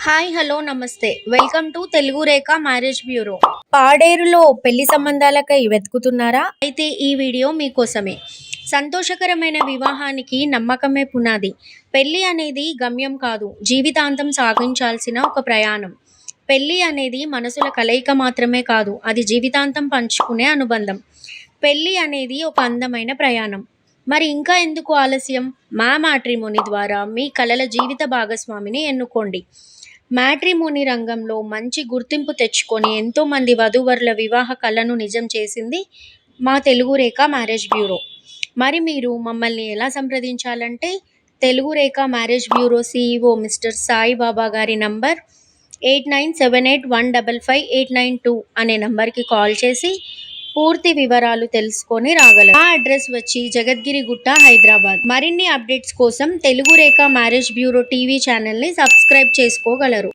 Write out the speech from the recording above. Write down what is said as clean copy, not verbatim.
Hi hello నమస్తే welcome to Telugu Rekha marriage bureau. పాడేరులో పెళ్లి సంబంధాలకై వెతుకుతున్నారా? అయితే ఈ వీడియో మీకోసమే. సంతోషకరమైన వివాహానికి నమ్మకమే పునాది. పెళ్లి అనేది గమ్యం కాదు, జీవితాంతం సాగించాల్సిన ఒక ప్రయాణం. పెళ్లి అనేది మనసుల కలయిక మాత్రమే కాదు, అది జీవితాంతం పంచుకునే అనుబంధం. పెళ్లి అనేది ఒక అందమైన ప్రయాణం. మరి ఇంకా ఎందుకు ఆలస్యం? మా మ్యాట్రిమోనీ ద్వారా మీ కలల జీవిత భాగస్వామిని ఎన్నుకోండి. మ్యాట్రిమోనీ రంగంలో మంచి గుర్తింపు తెచ్చుకొని ఎంతోమంది వధూవరుల వివాహ కలను నిజం చేసింది మా తెలుగు రేఖ మ్యారేజ్ బ్యూరో. మరి మీరు మమ్మల్ని ఎలా సంప్రదించాలంటే, Telugu Rekha marriage bureau CEO mister Sai Baba గారి నంబర్ 8978155892 అనే నంబర్కి కాల్ చేసి పూర్తి వివరాలు తెలుసుకొని రాగలరు. మా అడ్రస్ వచ్చి జగద్గిరిగుట్ట, హైదరాబాద్. మరిన్ని అప్డేట్స్ కోసం Telugu Rekha marriage bureau TV ఛానల్ని సబ్స్క్రైబ్ చేసుకోగలరు.